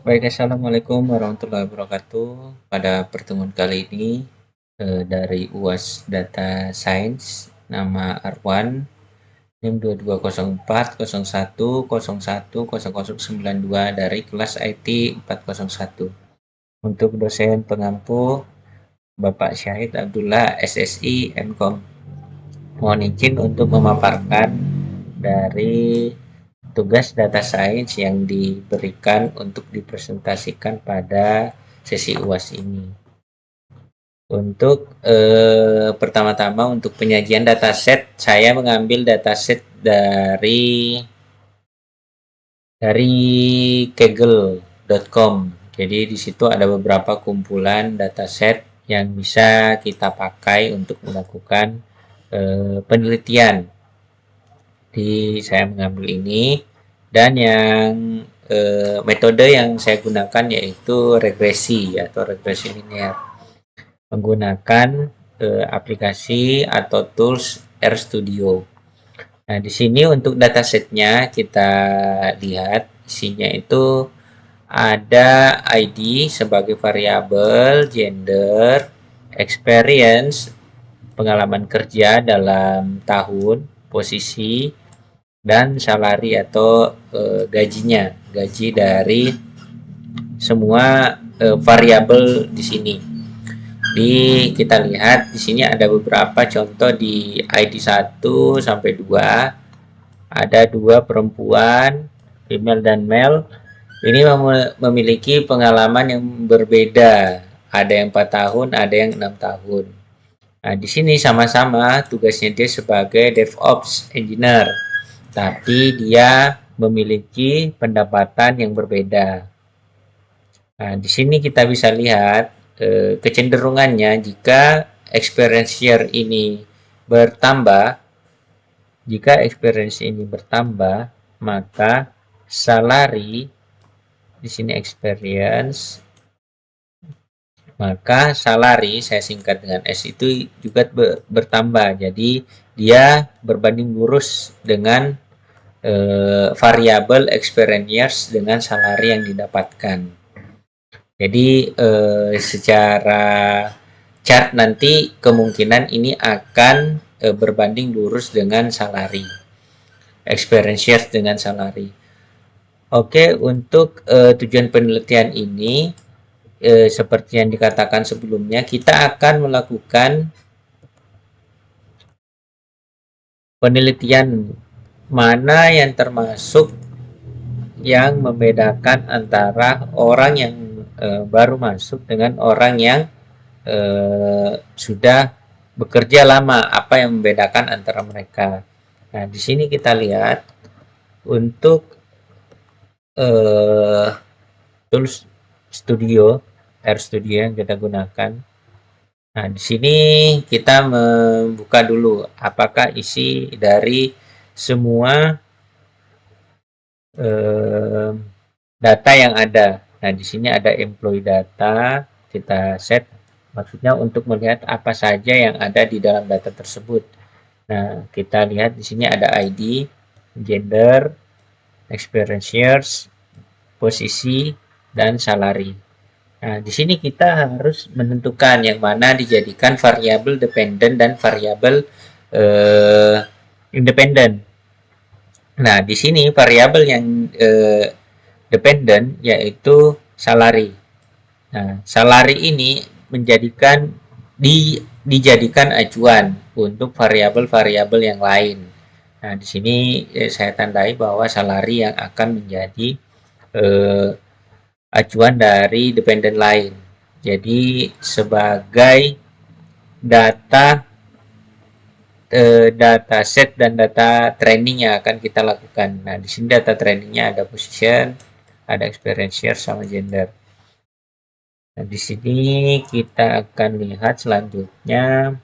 Baik, assalamualaikum warahmatullahi wabarakatuh. Pada pertemuan kali ini dari UAS Data Science, nama Arwan, NIM 220401010092 dari kelas IT 401. Untuk dosen pengampu Bapak Syahid Abdullah SSI MKOM. Mohon izin untuk memaparkan dari tugas data science yang diberikan untuk dipresentasikan pada sesi UAS ini. Untuk pertama-tama untuk penyajian dataset, saya mengambil dataset dari kaggle.com. Jadi di situ ada beberapa kumpulan dataset yang bisa kita pakai untuk melakukan penelitian. Saya mengambil ini, dan yang metode yang saya gunakan yaitu regresi atau regresi linear, menggunakan aplikasi atau tools RStudio. Nah, di sini untuk datasetnya kita lihat isinya itu ada ID sebagai variabel, gender, experience, pengalaman kerja dalam tahun, posisi, dan salary atau gaji dari semua variabel di sini. Kita lihat di sini ada beberapa contoh di ID 1 sampai 2. Ada 2 perempuan, female dan male. Ini memiliki pengalaman yang berbeda. Ada yang 4 tahun, ada yang 6 tahun. Nah, di sini sama-sama tugasnya dia sebagai DevOps engineer, tapi dia memiliki pendapatan yang berbeda. Nah, di sini kita bisa lihat kecenderungannya jika experience year ini bertambah. Jika experience ini bertambah, maka salary di sini experience, maka salary saya singkat dengan S itu juga bertambah. Jadi dia berbanding lurus dengan variabel experience years dengan salary yang didapatkan. Jadi secara chart nanti kemungkinan ini akan berbanding lurus dengan salary, experience years dengan salary. Oke, untuk tujuan penelitian ini seperti yang dikatakan sebelumnya, kita akan melakukan penelitian mana yang termasuk yang membedakan antara orang yang baru masuk dengan orang yang sudah bekerja lama, apa yang membedakan antara mereka. Nah, di sini kita lihat untuk tools RStudio yang kita gunakan. Nah, di sini kita membuka dulu apakah isi dari semua data yang ada. Nah, di sini ada employee data, kita set, maksudnya untuk melihat apa saja yang ada di dalam data tersebut. Nah, kita lihat di sini ada ID, gender, experience years, posisi, dan salary. Nah, di sini kita harus menentukan yang mana dijadikan variabel dependent dan variabel independent. Nah, di sini variabel yang dependent yaitu salary. Nah, salary ini dijadikan acuan untuk variabel-variabel yang lain. Nah, di sini saya tandai bahwa salary yang akan menjadi acuan dari dependent lain. Jadi sebagai data set dan data training yang akan kita lakukan. Nah, di sini data trainingnya ada position, ada experience year, sama gender. Nah, di sini kita akan lihat selanjutnya.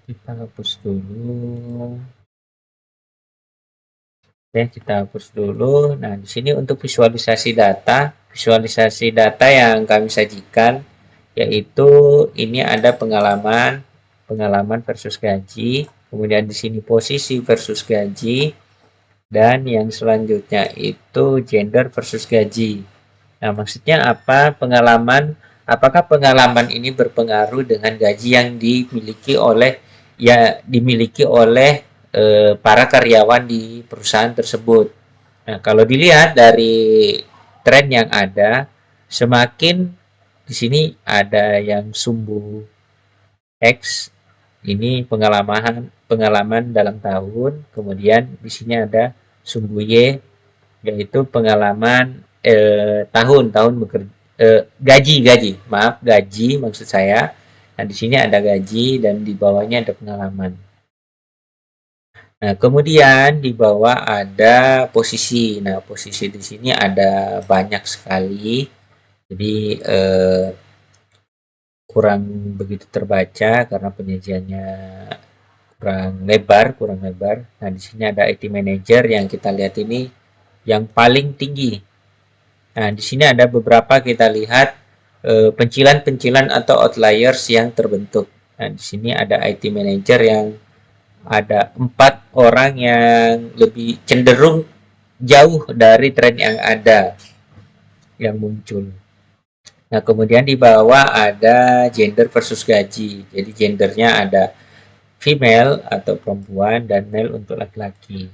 Kita hapus dulu. Oke, kita hapus dulu. Nah, di sini untuk visualisasi data yang kami sajikan yaitu ini ada pengalaman versus gaji. kemudian di sini posisi versus gaji, dan yang selanjutnya itu gender versus gaji. Nah, maksudnya apa? Apakah pengalaman ini berpengaruh dengan gaji yang dimiliki oleh para karyawan di perusahaan tersebut. Nah, kalau dilihat dari tren yang ada, semakin di sini ada yang sumbu X, ini pengalaman dalam tahun, kemudian di sini ada sumbu Y, yaitu pengalaman tahun bekerja, gaji maksud saya. Nah, di sini ada gaji dan di bawahnya ada pengalaman. Nah, kemudian di bawah ada posisi. Nah, posisi di sini ada banyak sekali. Jadi kurang begitu terbaca karena penyajiannya kurang lebar. Nah, di sini ada IT manager yang kita lihat ini yang paling tinggi. Nah, di sini ada beberapa kita lihat pencilan-pencilan atau outliers yang terbentuk. Nah, di sini ada IT manager yang ada 4 orang yang lebih cenderung jauh dari tren yang ada yang muncul. Nah, kemudian di bawah ada gender versus gaji. Jadi gendernya ada female atau perempuan dan male untuk laki-laki.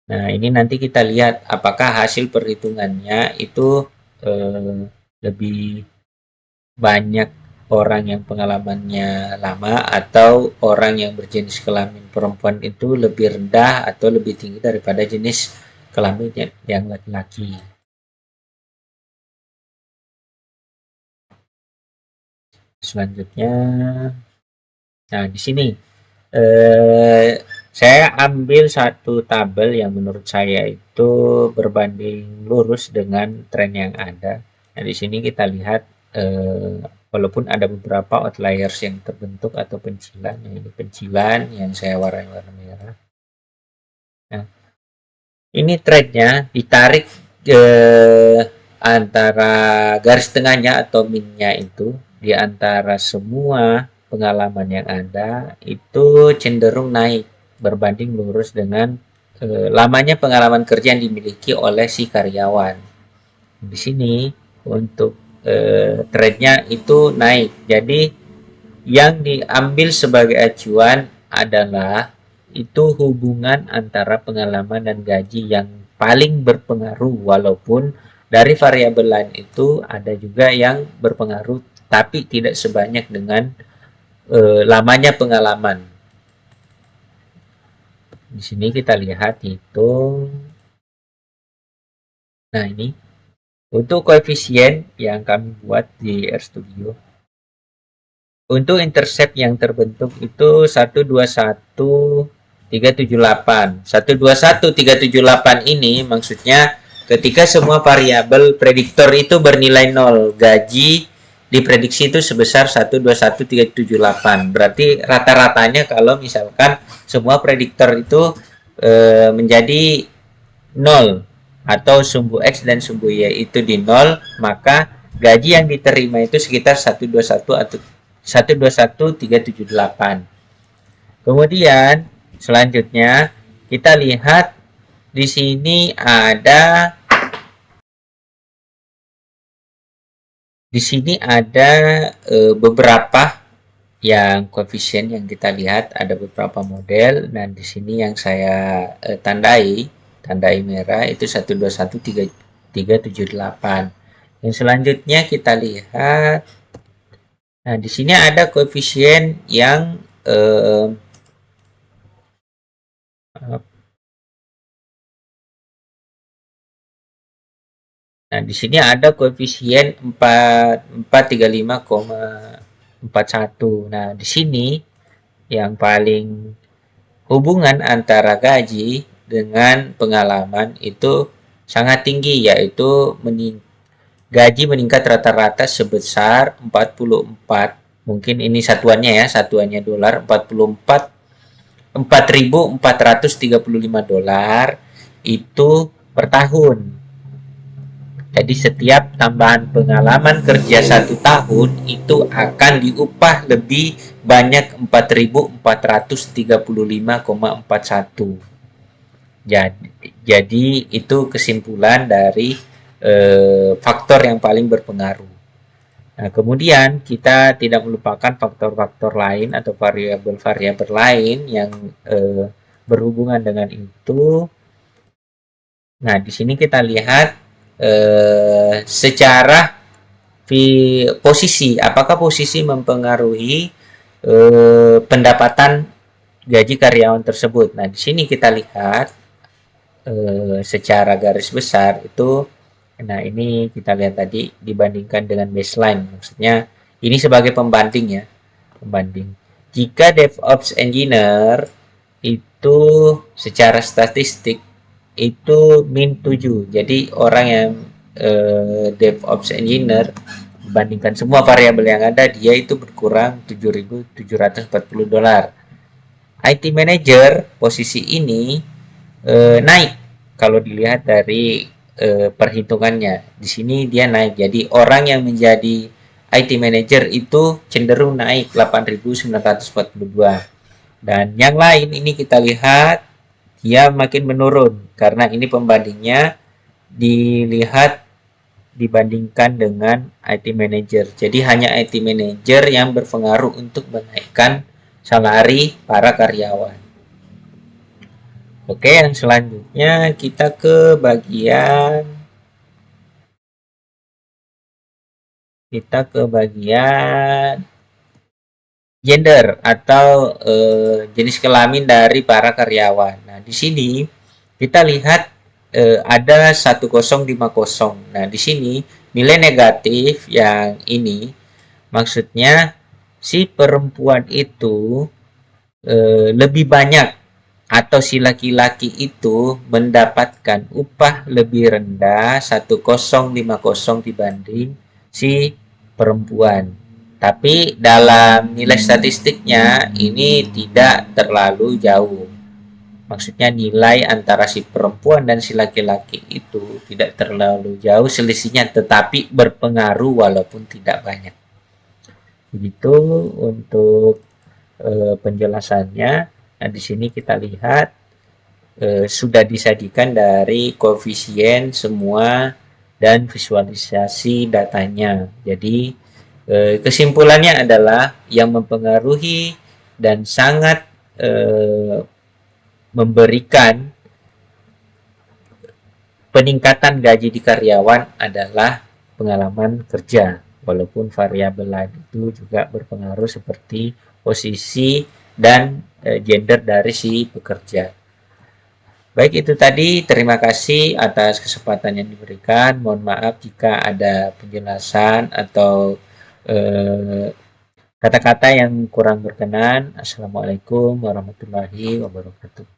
Nah, ini nanti kita lihat apakah hasil perhitungannya itu lebih banyak orang yang pengalamannya lama atau orang yang berjenis kelamin perempuan itu lebih rendah atau lebih tinggi daripada jenis kelamin yang laki-laki. Selanjutnya, nah di sini saya ambil satu tabel yang menurut saya itu berbanding lurus dengan tren yang ada. Nah, di sini kita lihat walaupun ada beberapa outliers yang terbentuk atau pencilan, yang ini pencilan yang saya warnai warna merah. Nah, ini trennya ditarik antara garis tengahnya atau minnya itu di antara semua pengalaman yang ada itu cenderung naik berbanding lurus dengan lamanya pengalaman kerja yang dimiliki oleh si karyawan. Di sini untuk trennya itu naik. Jadi yang diambil sebagai acuan adalah itu hubungan antara pengalaman dan gaji yang paling berpengaruh, walaupun dari variabel lain itu ada juga yang berpengaruh tapi tidak sebanyak dengan lamanya pengalaman. Di sini kita lihat hitung. Nah, ini untuk koefisien yang kami buat di RStudio. Untuk intercept yang terbentuk itu 121.378. 121.378 ini maksudnya ketika semua variabel prediktor itu bernilai 0, gaji diprediksi itu sebesar 121.378. Berarti rata-ratanya kalau misalkan semua prediktor itu menjadi 0 atau sumbu X dan sumbu Y itu di 0, maka gaji yang diterima itu sekitar 121 atau 121.378. Kemudian selanjutnya kita lihat di sini ada beberapa yang koefisien yang kita lihat, ada beberapa model. Dan di sini yang saya tandai merah itu 121.378. Yang selanjutnya kita lihat. Nah, di sini ada koefisien yang nah, di sini ada koefisien 435,41. Nah, di sini yang paling hubungan antara gaji dengan pengalaman itu sangat tinggi, yaitu gaji meningkat rata-rata sebesar 44, mungkin ini satuannya ya, satuannya dolar, 4.435 dolar itu per tahun. Jadi setiap tambahan pengalaman kerja 1 tahun itu akan diupah lebih banyak 4.435,41. Jadi itu kesimpulan dari faktor yang paling berpengaruh. Nah, kemudian kita tidak melupakan faktor-faktor lain atau variabel-variabel lain yang berhubungan dengan itu. Nah, di sini kita lihat secara posisi, apakah posisi mempengaruhi pendapatan gaji karyawan tersebut. Nah, di sini kita lihat secara garis besar itu, nah ini kita lihat tadi dibandingkan dengan baseline, maksudnya ini sebagai pembanding ya, pembanding. Jika DevOps Engineer itu secara statistik itu min 7, jadi orang yang DevOps Engineer dibandingkan semua variabel yang ada, dia itu berkurang $7.740. IT Manager posisi ini naik kalau dilihat dari perhitungannya. Di sini dia naik. Jadi orang yang menjadi IT Manager itu cenderung naik 8.942. Dan yang lain ini kita lihat dia makin menurun karena ini pembandingnya dilihat dibandingkan dengan IT Manager. Jadi hanya IT Manager yang berpengaruh untuk menaikkan salari para karyawan. Oke, yang selanjutnya kita ke bagian gender atau jenis kelamin dari para karyawan. Nah, di sini kita lihat ada 1050. Nah, di sini nilai negatif yang ini maksudnya si perempuan itu lebih banyak atau si laki-laki itu mendapatkan upah lebih rendah 1050 dibanding si perempuan. Tapi dalam nilai statistiknya ini tidak terlalu jauh. Maksudnya nilai antara si perempuan dan si laki-laki itu tidak terlalu jauh selisihnya, tetapi berpengaruh walaupun tidak banyak. Begitu untuk penjelasannya. Nah, di sini kita lihat sudah disajikan dari koefisien semua dan visualisasi datanya. Jadi kesimpulannya adalah yang mempengaruhi dan sangat memberikan peningkatan gaji di karyawan adalah pengalaman kerja, walaupun variabel lain itu juga berpengaruh seperti posisi dan gender dari si pekerja. Baik, itu tadi. Terima kasih atas kesempatan yang diberikan. Mohon maaf jika ada penjelasan atau kata-kata yang kurang berkenan. Assalamualaikum warahmatullahi wabarakatuh.